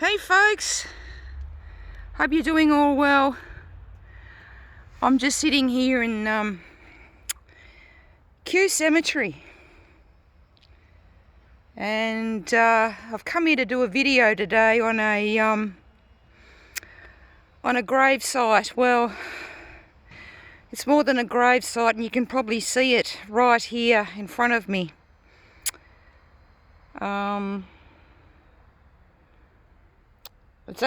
Hey folks, hope you're doing all well. I'm just sitting here in Kew Cemetery, and I've come here to do a video today on a grave site. Well, it's more than a grave site, and you can probably see it right here in front of me. It's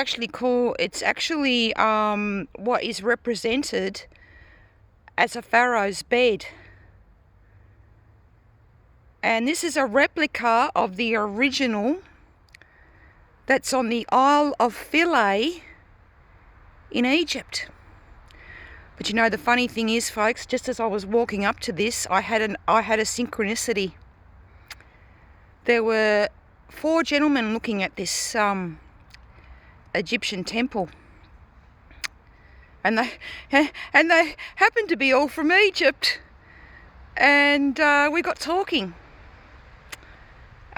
actually what is represented as a pharaoh's bed. And this is a replica of the original that's on the Isle of Philae in Egypt. But you know, the funny thing is, folks, just as I was walking up to this, I had a synchronicity. There were 4 gentlemen looking at this Egyptian temple, and they happened to be all from Egypt, and we got talking.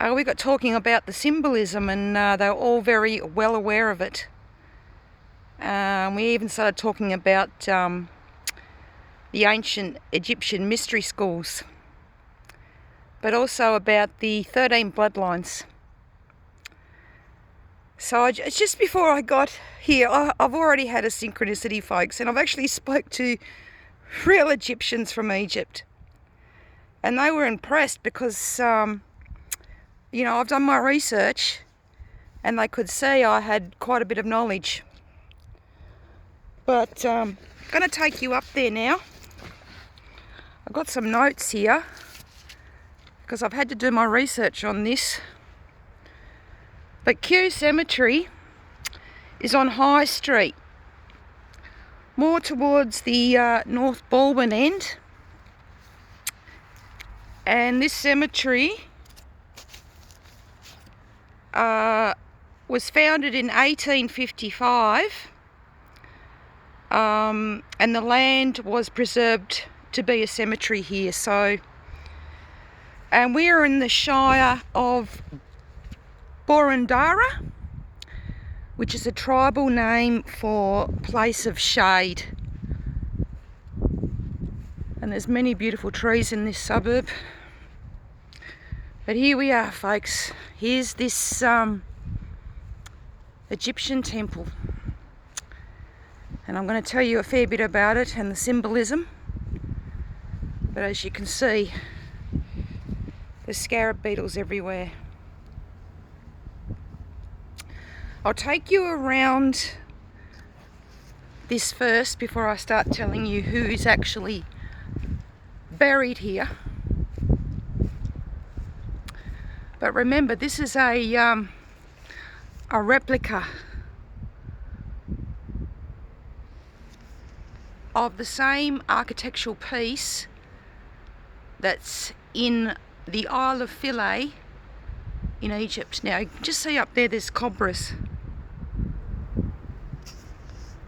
We got talking about the symbolism, and they were all very well aware of it. We even started talking about the ancient Egyptian mystery schools, but also about the 13 bloodlines. So just before I got here, I've already had a synchronicity, folks, and I've actually spoke to real Egyptians from Egypt, and they were impressed because, you know, I've done my research, and they could see I had quite a bit of knowledge. But I'm going to take you up there now. I've got some notes here because I've had to do my research on this. But Kew Cemetery is on High Street, more towards the North Melbourne end. And this cemetery was founded in 1855, and the land was preserved to be a cemetery here. So, and we are in the Shire of Boroondara, which is a tribal name for place of shade. And there's many beautiful trees in this suburb. But here we are, folks. Here's this Egyptian temple. And I'm going to tell you a fair bit about it and the symbolism. But as you can see, there's scarab beetles everywhere. I'll take you around this first before I start telling you who is actually buried here. But remember, this is a replica of the same architectural piece that's in the Isle of Philae in Egypt. Now, you can just see up there, there's cobras,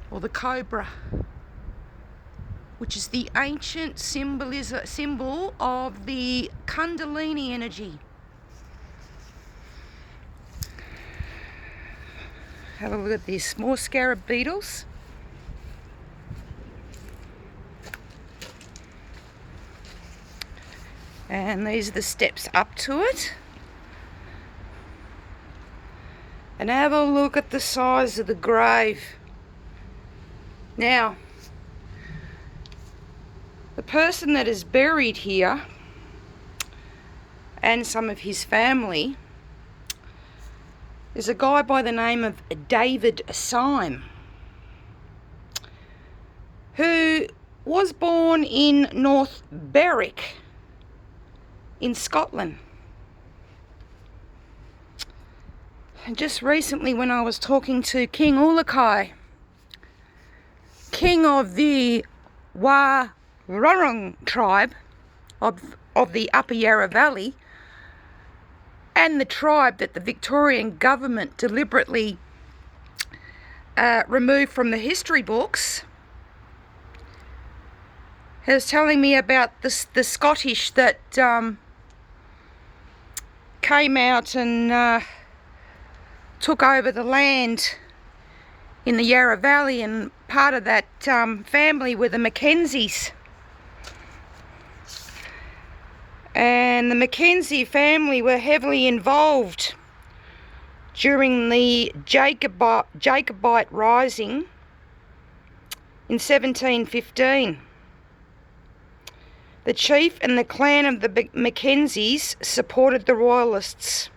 or the cobra, which is the ancient symbol of the Kundalini energy. Have a look at this, more scarab beetles. And these are the steps up to it. And have a look at the size of the grave. Now, the person that is buried here, and some of his family, is a guy by the name of David Syme, who was born in North Berwick in Scotland. And just recently, when I was talking to King Ulukai, king of the Warrung tribe of the Upper Yarra Valley, and the tribe that the Victorian government deliberately removed from the history books, he was telling me about the Scottish that came out and took over the land in the Yarra Valley, and part of that family were the Mackenzies. And the Mackenzie family were heavily involved during the Jacobite Rising in 1715. The chief and the clan of the Mackenzies supported the Royalists.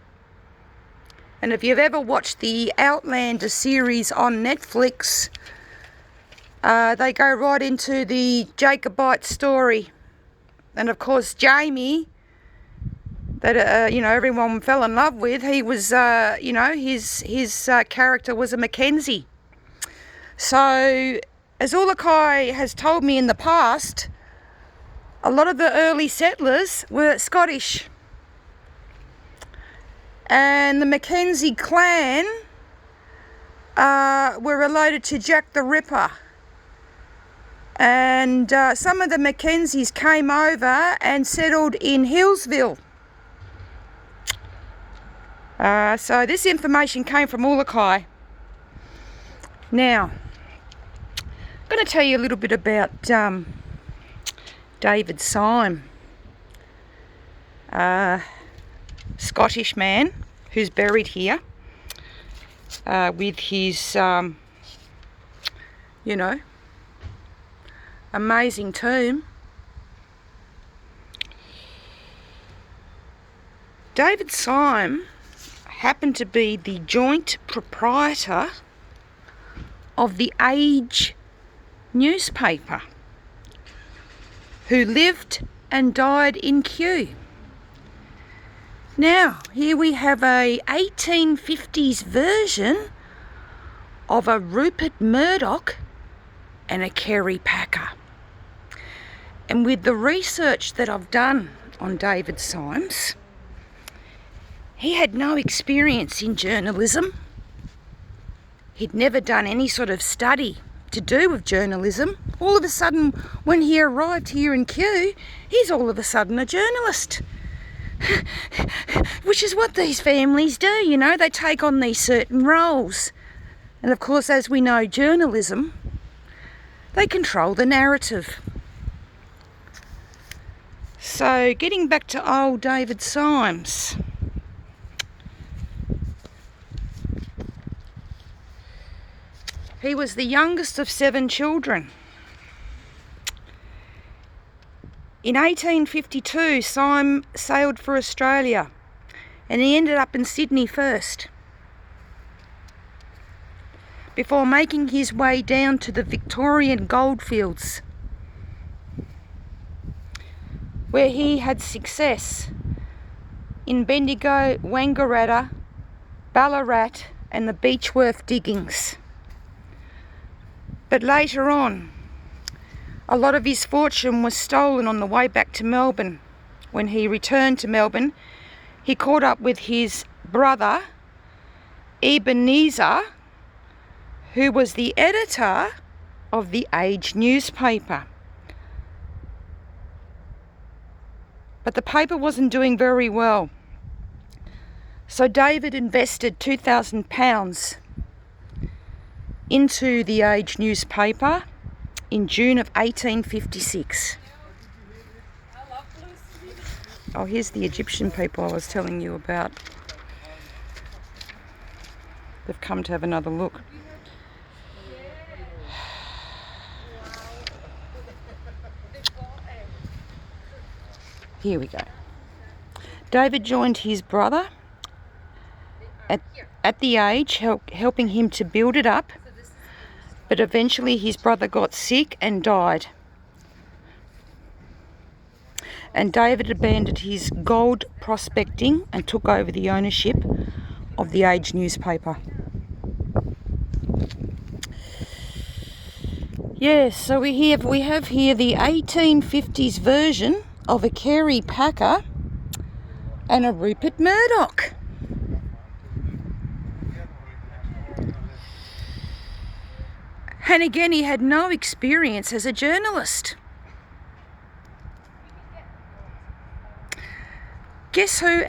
And if you've ever watched the Outlander series on Netflix, they go right into the Jacobite story. And of course, Jamie, that everyone fell in love with, he was, his character was a Mackenzie. So, as Ulakai has told me in the past, a lot of the early settlers were Scottish. And the Mackenzie clan were related to Jack the Ripper. And some of the Mackenzies came over and settled in Hillsville. So this information came from Ulakai. Now, I'm going to tell you a little bit about David Syme, Scottish man who's buried here with his, amazing tomb. David Syme happened to be the joint proprietor of the Age newspaper, who lived and died in Kew. Now, here we have a 1850s version of a Rupert Murdoch and a Kerry Packer. And with the research that I've done on David Syme, he had no experience in journalism. He'd never done any sort of study to do with journalism. All of a sudden, when he arrived here in Kew, he's all of a sudden a journalist. Which is what these families do, they take on these certain roles. And of course, as we know, journalism, they control the narrative. So, getting back to old David Syme. He was the youngest of 7 children. In 1852, Syme sailed for Australia, and he ended up in Sydney first, before making his way down to the Victorian goldfields, where he had success in Bendigo, Wangaratta, Ballarat and the Beechworth diggings. But later on, a lot of his fortune was stolen on the way back to Melbourne. When he returned to Melbourne, he caught up with his brother, Ebenezer, who was the editor of the Age newspaper. But the paper wasn't doing very well. So David invested £2,000 into the Age newspaper in June of 1856. Oh, here's the Egyptian people I was telling you about. They've come to have another look. Here we go. David joined his brother at the Age, helping him to build it up, but eventually his brother got sick and died. And David abandoned his gold prospecting and took over the ownership of the Age newspaper. Yes, so we have here the 1850s version of a Kerry Packer and a Rupert Murdoch. And again, he had no experience as a journalist. guess who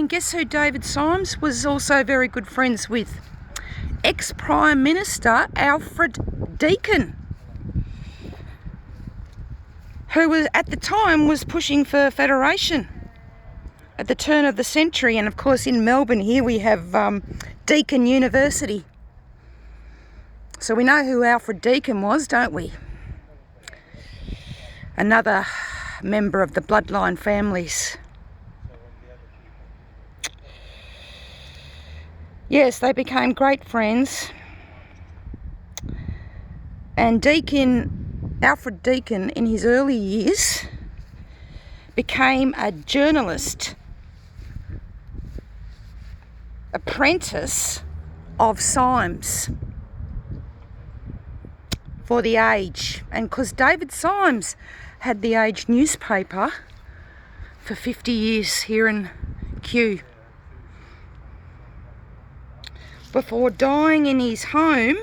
guess who David Symes was also very good friends with? Ex-Prime Minister Alfred Deakin, who was at the time was pushing for federation at the turn of the century. And of course in Melbourne here we have Deakin University. So we know who Alfred Deakin was, don't we? Another member of the bloodline families. Yes, they became great friends. And Alfred Deakin, in his early years, became a journalist apprentice of Symes for The Age. And because David Symes had The Age newspaper for 50 years here in Kew, before dying in his home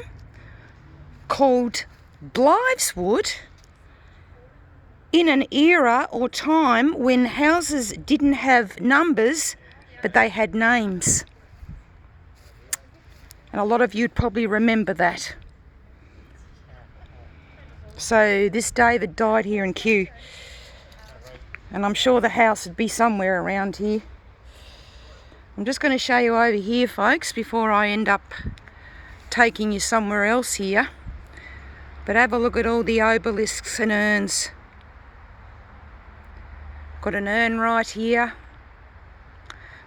called Blytheswood, in an era or time when houses didn't have numbers but they had names. And a lot of you'd probably remember that. So this David died here in Kew, and I'm sure the house would be somewhere around here. I'm just going to show you over here, folks, before I end up taking you somewhere else here. But have a look at all the obelisks and urns. Got an urn right here.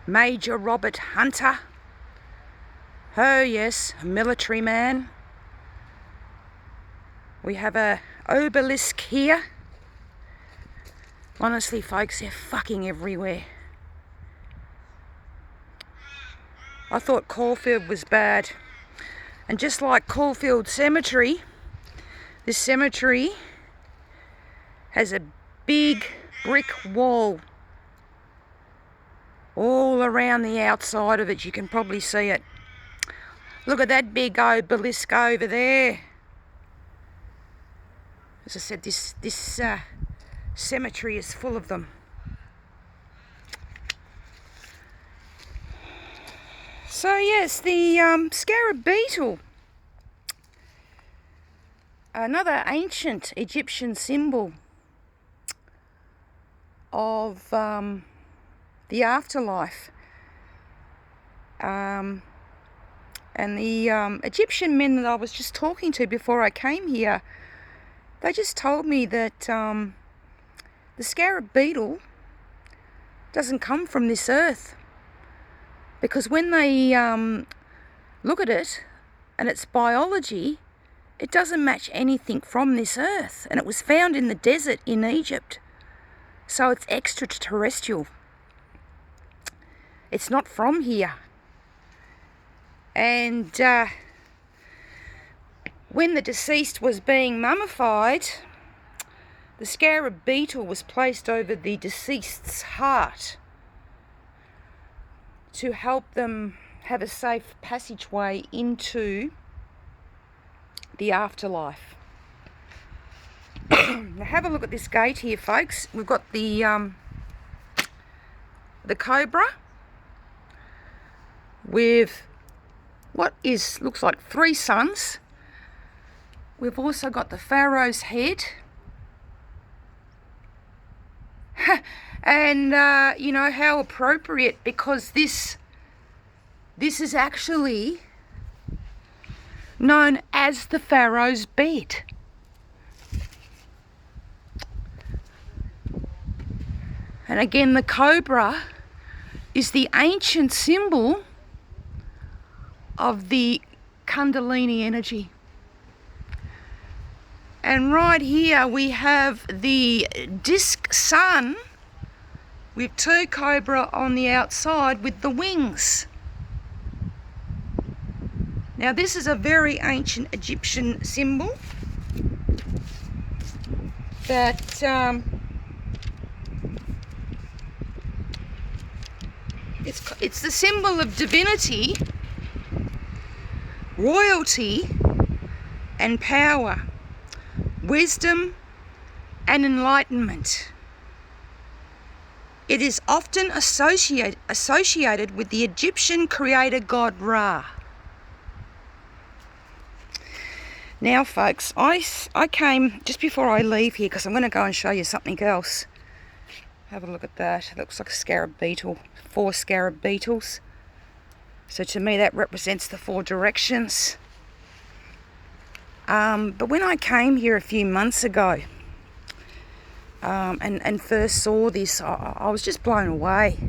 Major Robert Hunter. Oh yes, a military man. We have a obelisk here. Honestly, folks, they're fucking everywhere. I thought Caulfield was bad. And just like Caulfield Cemetery, this cemetery has a big brick wall all around the outside of it. You can probably see it. Look at that big obelisk over there. As I said, this cemetery is full of them. So yes, the scarab beetle, another ancient Egyptian symbol of the afterlife. And the Egyptian men that I was just talking to before I came here, they just told me that the scarab beetle doesn't come from this earth. Because when they look at it and its biology, it doesn't match anything from this earth. And it was found in the desert in Egypt. So it's extraterrestrial. It's not from here. And when the deceased was being mummified, the scarab beetle was placed over the deceased's heart to help them have a safe passageway into the afterlife. Now have a look at this gate here, folks. We've got the cobra with what looks like 3 suns. We've also got the pharaoh's head. And you know, how appropriate, because this is actually known as the pharaoh's bed. And again, the cobra is the ancient symbol of the Kundalini energy. And right here we have the disc sun with 2 cobra on the outside with the wings. Now this is a very ancient Egyptian symbol that it's the symbol of divinity, royalty and power, wisdom and enlightenment. It is often associated with the Egyptian creator god Ra. Now, folks, I came just before I leave here because I'm going to go and show you something else. Have a look at that. It looks like a scarab beetle. 4 scarab beetles. So to me that represents the 4 directions. But when I came here a few months ago and first saw this, I was just blown away.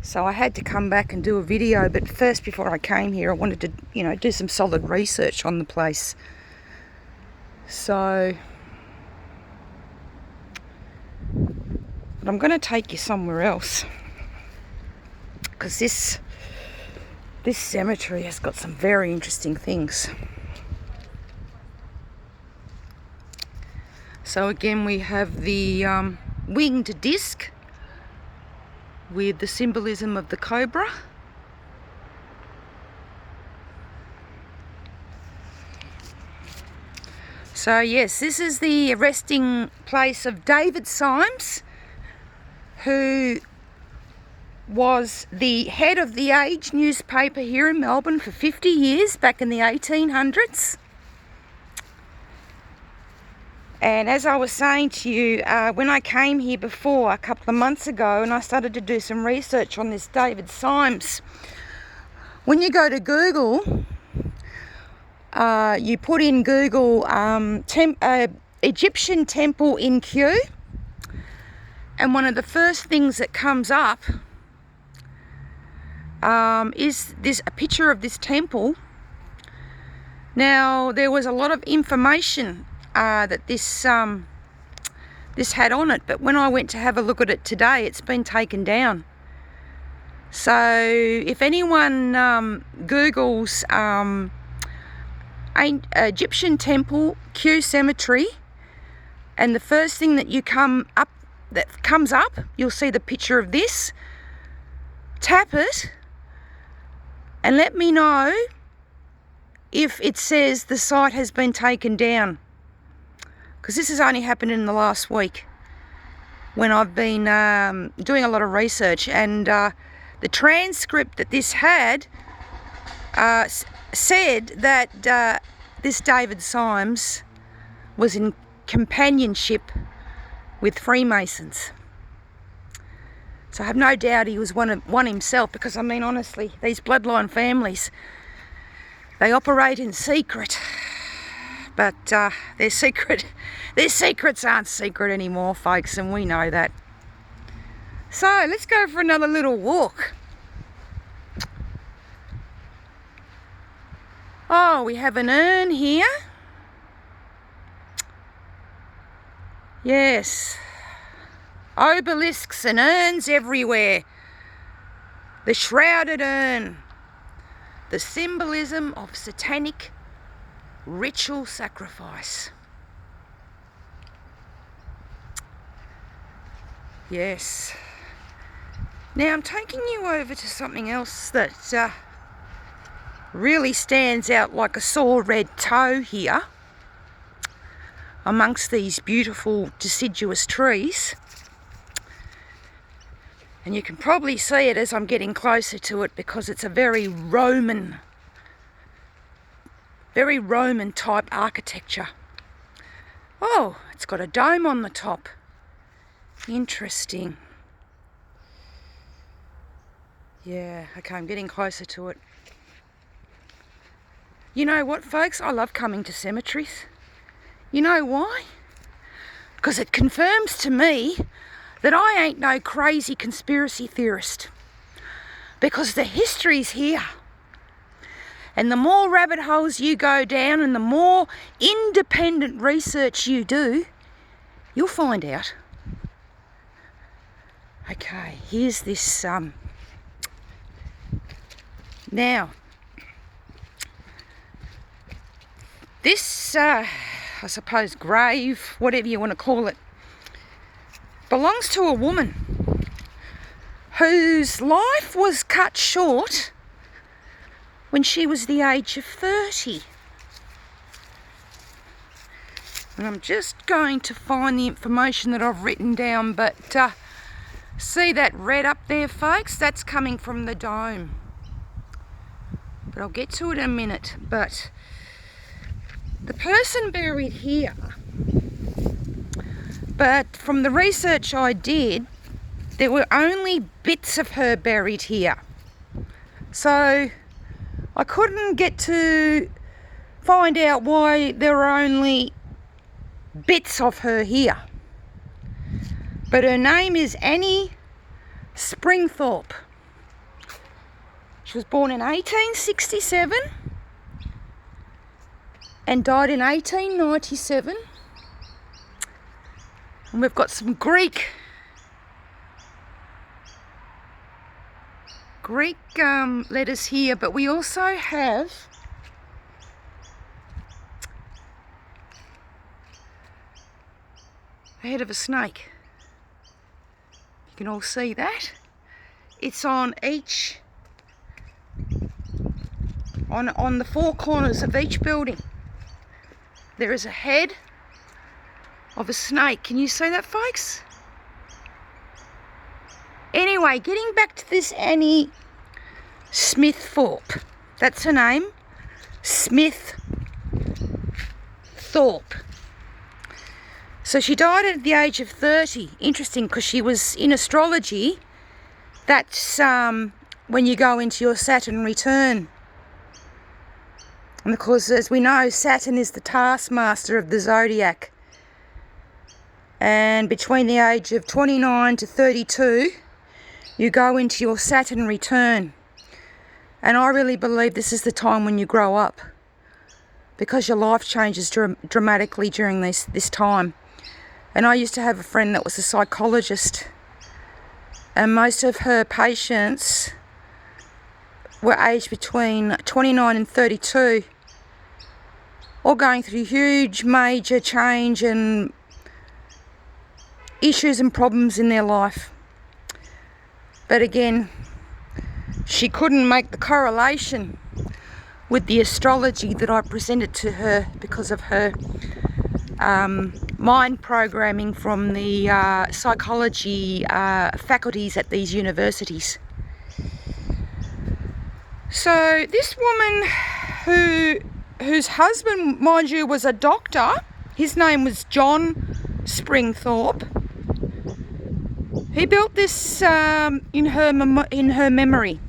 So I had to come back and do a video, but first, before I came here, I wanted to, do some solid research on the place. So, but I'm going to take you somewhere else, because this cemetery has got some very interesting things. So again, we have the winged disc with the symbolism of the cobra. So yes, this is the resting place of David Symes, who was the head of the Age newspaper here in Melbourne for 50 years, back in the 1800s. And as I was saying to you, when I came here before a couple of months ago and I started to do some research on this David Symes, when you go to Google, you put in Google Egyptian temple in Kew, and one of the first things that comes up is a picture of this temple. Now, there was a lot of information that this had on it, but when I went to have a look at it today, it's been taken down. So if anyone Googles Egyptian temple, Kew Cemetery, and the first thing that comes up, you'll see the picture of this. Tap it and let me know if it says the site has been taken down, because this has only happened in the last week when I've been doing a lot of research, and the transcript that this had said that this David Symes was in companionship with Freemasons. So I have no doubt he was one himself, because I mean, honestly, these bloodline families, they operate in secret, but their secrets aren't secret anymore, folks, and we know that. So let's go for another little walk. Oh, we have an urn here. Yes. Obelisks and urns everywhere. The shrouded urn. The symbolism of satanic ritual sacrifice. Yes. Now I'm taking you over to something else that really stands out like a sore red toe here amongst these beautiful deciduous trees. And you can probably see it as I'm getting closer to it, because it's a very Roman type architecture. Oh, it's got a dome on the top. Interesting. Yeah, okay, I'm getting closer to it. You know what, folks? I love coming to cemeteries. You know why? Because it confirms to me that I ain't no crazy conspiracy theorist. Because the history's here. And the more rabbit holes you go down and the more independent research you do, you'll find out. Okay, here's this, now, this, I suppose, grave, whatever you want to call it, belongs to a woman whose life was cut short when she was the age of 30. And I'm just going to find the information that I've written down, but see that red up there, folks? That's coming from the dome. But I'll get to it in a minute. But the person buried here, but from the research I did, there were only bits of her buried here. So I couldn't get to find out why there were only bits of her here. But her name is Annie Springthorpe. She was born in 1867 and died in 1897. And we've got some Greek letters here, but we also have a head of a snake. You can all see that. It's on each, on the four corners of each building. There is a head of a snake. Can you see that, folks? Anyway, getting back to this Annie Smiththorpe. That's her name. Smiththorpe. So she died at the age of 30. Interesting, because she was in astrology. That's when you go into your Saturn return. And of course, as we know, Saturn is the taskmaster of the zodiac. And between the age of 29 to 32, you go into your Saturn return. And I really believe this is the time when you grow up, because your life changes dramatically during this time. And I used to have a friend that was a psychologist, and most of her patients were aged between 29 and 32, all going through huge major change and issues and problems in their life. But again, she couldn't make the correlation with the astrology that I presented to her because of her mind programming from the psychology faculties at these universities. So this woman, whose husband, mind you, was a doctor, his name was John Springthorpe. He built this in her memory.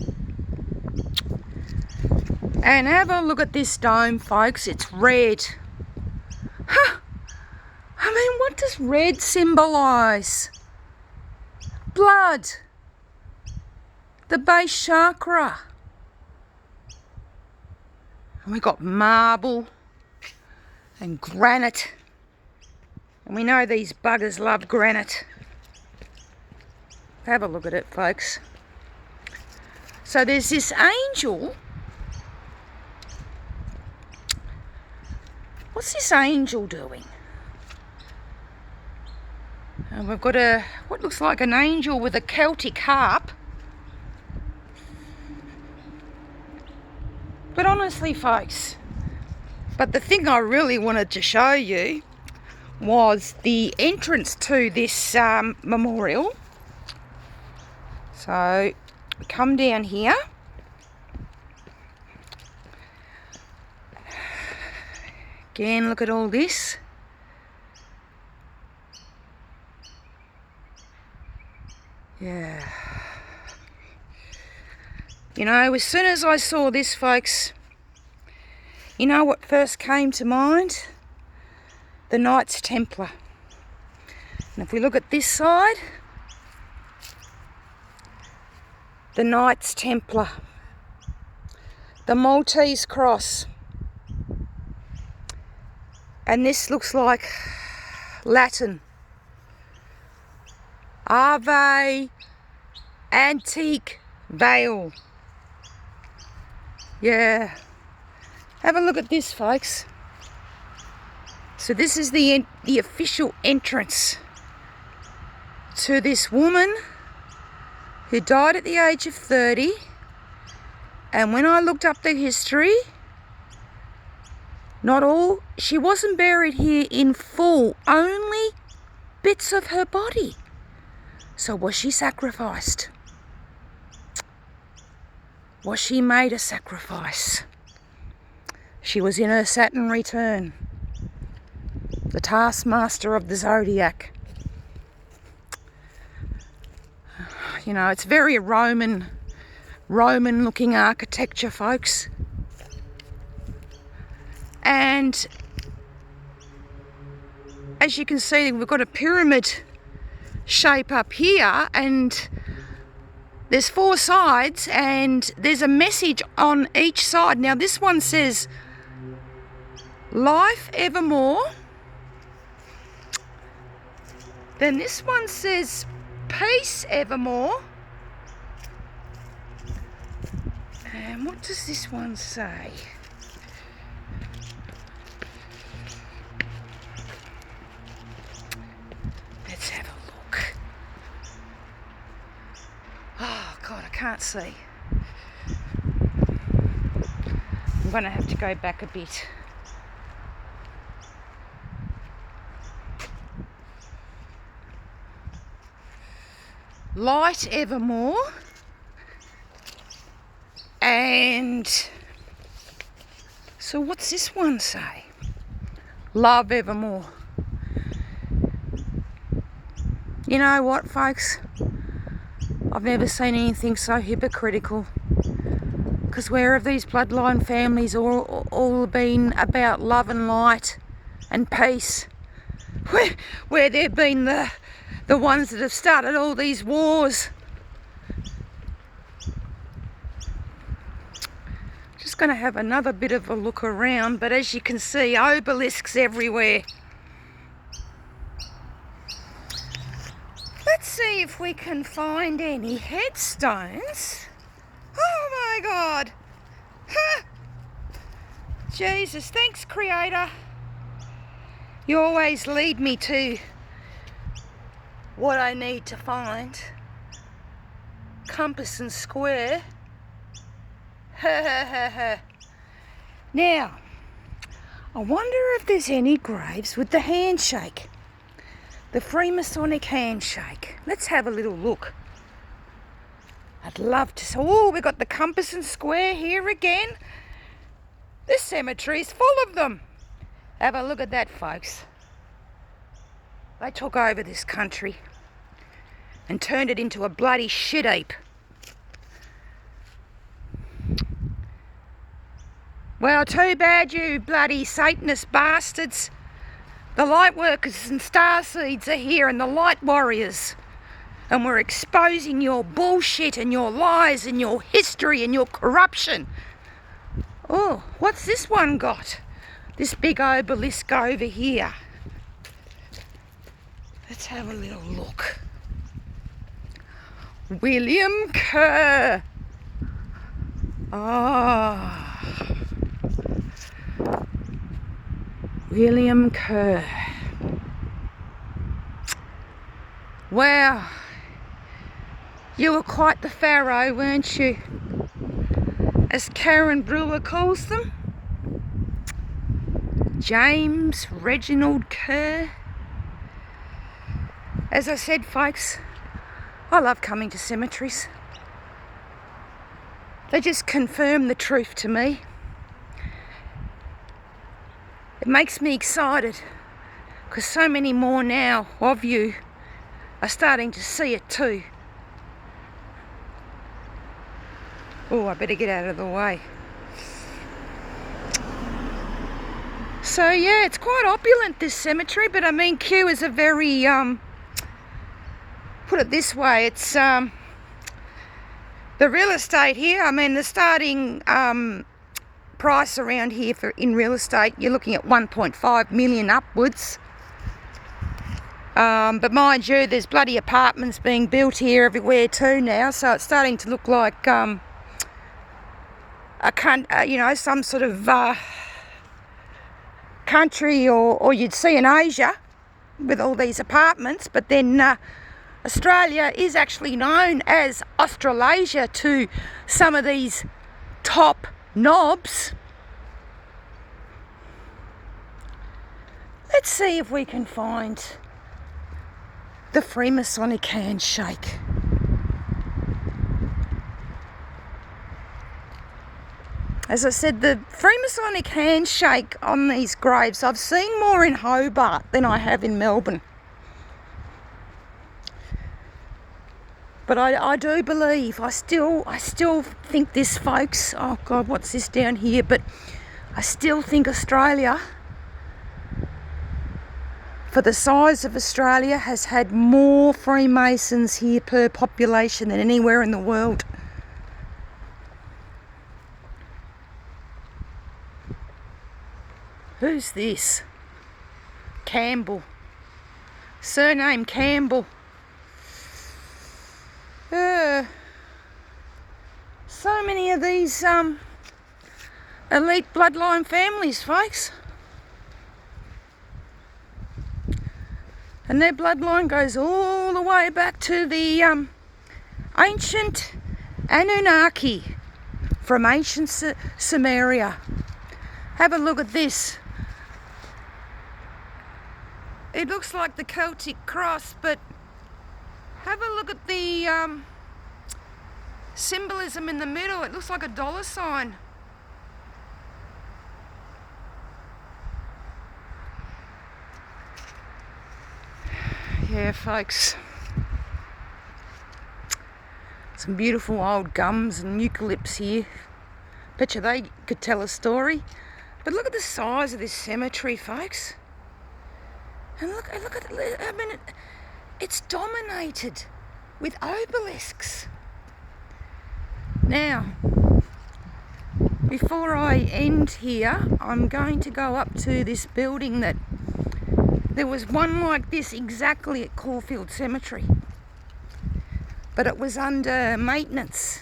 And have a look at this dome, folks. It's red. Huh. I mean, what does red symbolise? Blood. The base chakra. And we've got marble and granite. And we know these buggers love granite. Have a look at it, folks. So there's this angel. What's this angel doing? And we've got what looks like an angel with a Celtic harp. But honestly, folks, the thing I really wanted to show you was the entrance to this memorial. So we come down here. Again, look at all this. Yeah. You know, as soon as I saw this, folks, you know what first came to mind? The Knights Templar. And if we look at this side, the Knights Templar, the Maltese cross, and this looks like Latin. Ave Antique Veil. Yeah. Have a look at this, folks. So this is the official entrance to this woman who died at the age of 30. And when I looked up the history, Not all. She wasn't buried here in full, only bits of her body. So was she sacrificed? Was she made a sacrifice? She was in her Saturn return, the taskmaster of the zodiac. You know, it's very Roman looking architecture, folks. And as you can see, we've got a pyramid shape up here, and there's 4 sides, and there's a message on each side. Now this one says life evermore. Then this one says peace evermore. And what does this one say? Let's have a look. Oh God, I can't see. I'm going to have to go back a bit. Light evermore. And so what's this one say? Love evermore. You know what, folks? I've never seen anything so hypocritical. Because where have these bloodline families all been about love and light and peace? Where they've been the ones that have started all these wars. Just going to have another bit of a look around, but as you can see, obelisks everywhere. Let's see if we can find any headstones. Oh my God! Ha! Jesus, thanks, Creator. You always lead me to what I need to find. Compass and square. Now, I wonder if there's any graves with the handshake. The Freemasonic handshake. Let's have a little look. I'd love to. Oh, we've got the compass and square here again. This cemetery's full of them. Have a look at that, folks. They took over this country and turned it into a bloody shit heap. Well, too bad, you bloody Satanist bastards. The light workers and starseeds are here, and the light warriors. And we're exposing your bullshit and your lies and your history and your corruption. Oh, what's this one got? This big obelisk over here. Let's have a little look. William Kerr. Ah. William Kerr. Wow. You were quite the pharaoh, weren't you? As Karen Brewer calls them. James Reginald Kerr. As I said, folks, I love coming to cemeteries. They just confirm the truth to me. It makes me excited because so many more now of you are starting to see it too. Oh, I better get out of the way. So yeah, it's quite opulent, this cemetery, but I mean, Kew is a very, put it this way, it's the real estate here. I mean, the starting price around here in real estate, you're looking at 1.5 million upwards. But mind you, there's bloody apartments being built here everywhere too now, so it's starting to look like you know, some sort of country or you'd see in Asia with all these apartments. But then Australia is actually known as Australasia to some of these top knobs. Let's see if we can find the Freemasonic handshake. As I said, the Freemasonic handshake on these graves, I've seen more in Hobart than I have in Melbourne. But I do believe, I still think this, folks. Oh God, what's this down here? But I still think Australia, for the size of Australia, has had more Freemasons here per population than anywhere in the world. Who's this? Campbell. Surname Campbell. So many of these elite bloodline families, folks. And their bloodline goes all the way back to the ancient Anunnaki from ancient Sumeria. Have a look at this. It looks like the Celtic cross, but have a look at the symbolism in the middle. It looks like a dollar sign. Yeah, folks. Some beautiful old gums and eucalypts here. Bet you they could tell a story. But look at the size of this cemetery, folks. And look at it. I mean, it's dominated with obelisks. Now, before I end here, I'm going to go up to this building that there was one like this exactly at Caulfield Cemetery, but it was under maintenance,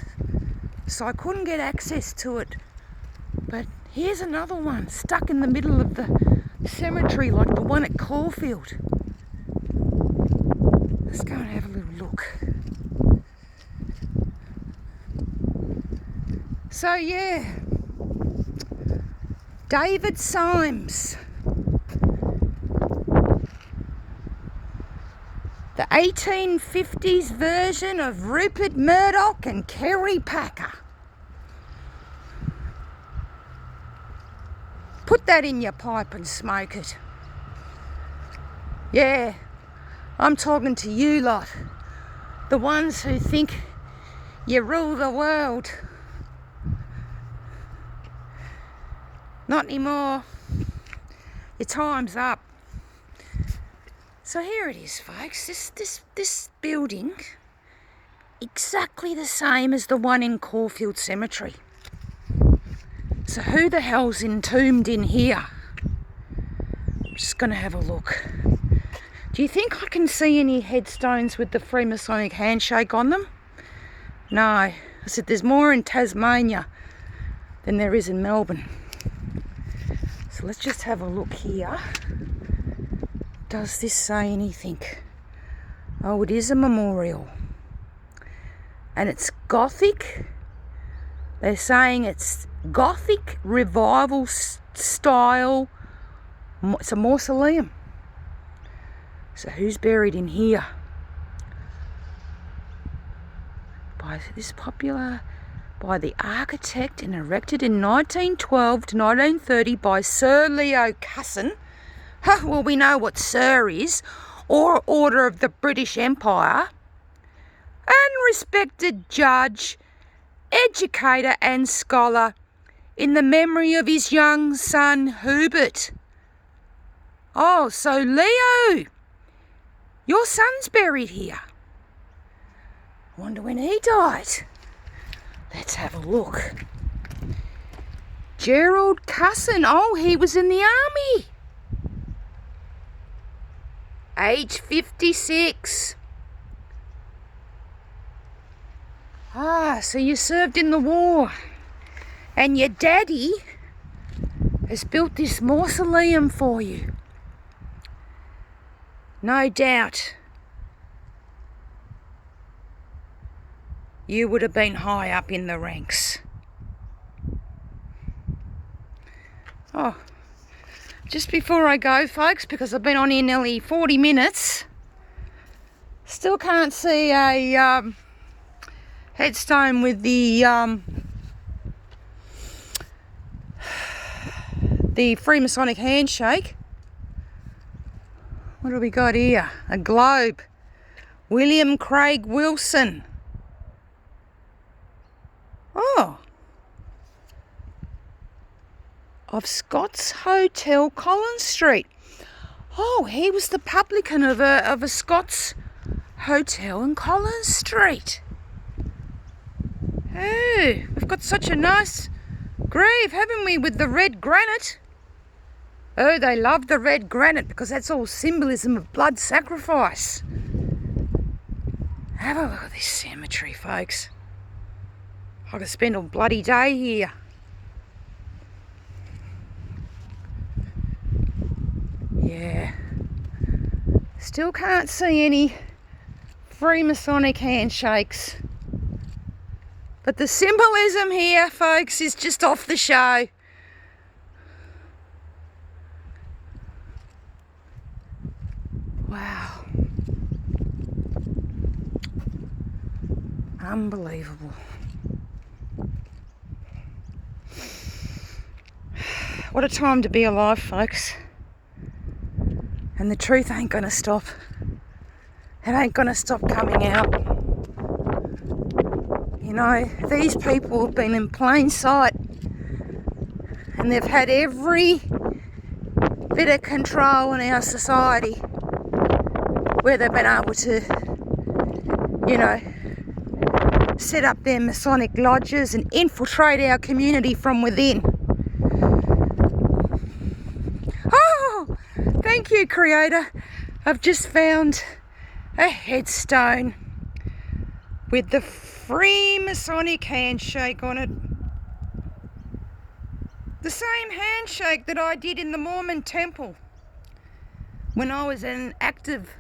so I couldn't get access to it. But here's another one stuck in the middle of the cemetery like the one at Caulfield. Let's go and have a little look. So yeah, David Symes, the 1850s version of Rupert Murdoch and Kerry Packer. Put that in your pipe and smoke it. Yeah, I'm talking to you lot, the ones who think you rule the world. Not anymore. Your time's up. So here it is, folks. This building, exactly the same as the one in Caulfield Cemetery. So who the hell's entombed in here? I'm just going to have a look. Do you think I can see any headstones with the Freemasonic handshake on them? No. I said there's more in Tasmania than there is in Melbourne. So let's just have a look here. Does this say anything? Oh, it is a memorial. And it's Gothic. They're saying it's Gothic revival style. It's a mausoleum. So who's buried in here? By the architect and erected in 1912 to 1930 by Sir Leo Cusson. Well, we know what Sir is, or Order of the British Empire. And respected judge, educator and scholar in the memory of his young son Hubert. Oh, so Leo, your son's buried here. I wonder when he died. Let's have a look. Gerald Cusson. Oh, he was in the army. Age 56. Ah, so you served in the war. And your daddy has built this mausoleum for you. No doubt you would have been high up in the ranks. Oh, just before I go, folks, because I've been on here nearly 40 minutes, still can't see a headstone with the Freemasonic handshake. What do we got here? A globe. William Craig Wilson. Oh. Of Scott's Hotel, Collins Street. Oh, he was the publican of a Scott's Hotel in Collins Street. Oh, we've got such a nice grave, haven't we, with the red granite? Oh, they love the red granite because that's all symbolism of blood sacrifice. Have a look at this cemetery, folks. I could spend a bloody day here. Yeah. Still can't see any Freemasonic handshakes. But the symbolism here, folks, is just off the show. Wow. Unbelievable. What a time to be alive, folks. And the truth ain't gonna stop. It ain't gonna stop coming out. You know, these people have been in plain sight and they've had every bit of control in our society where they've been able to, you know, set up their Masonic lodges and infiltrate our community from within. Oh, thank you, Creator. I've just found a headstone with the Freemasonic handshake on it. The same handshake that I did in the Mormon temple when I was an active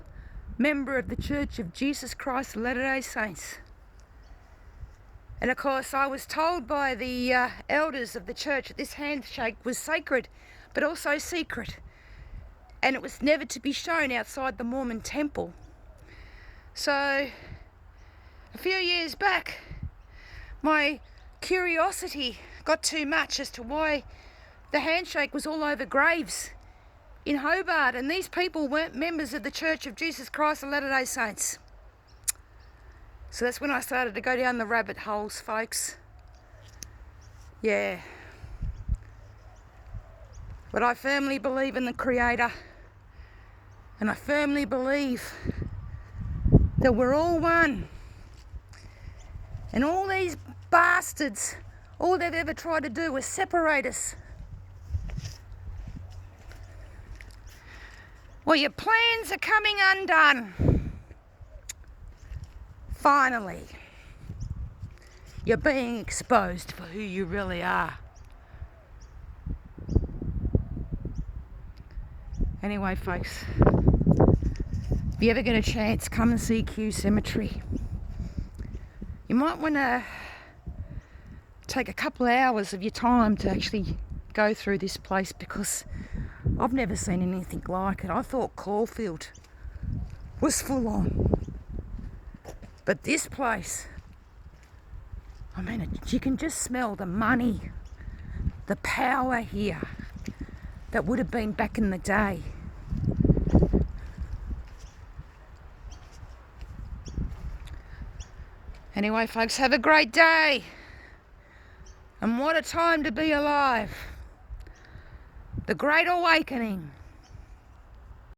member of the Church of Jesus Christ of Latter-day Saints. And of course I was told by the elders of the church that this handshake was sacred but also secret, and it was never to be shown outside the Mormon temple. So a few years back, my curiosity got too much as to why the handshake was all over graves in Hobart, and these people weren't members of the Church of Jesus Christ of Latter-day Saints. So that's when I started to go down the rabbit holes, folks. Yeah. But I firmly believe in the Creator, and I firmly believe that we're all one. And all these bastards, all they've ever tried to do is separate us. Well, your plans are coming undone. Finally, you're being exposed for who you really are. Anyway, folks, if you ever get a chance, come and see Kew Cemetery. You might want to take a couple of hours of your time to actually go through this place, because I've never seen anything like it. I thought Caulfield was full on. But this place, I mean, you can just smell the money, the power here that would have been back in the day. Anyway, folks, have a great day. And what a time to be alive. The Great Awakening.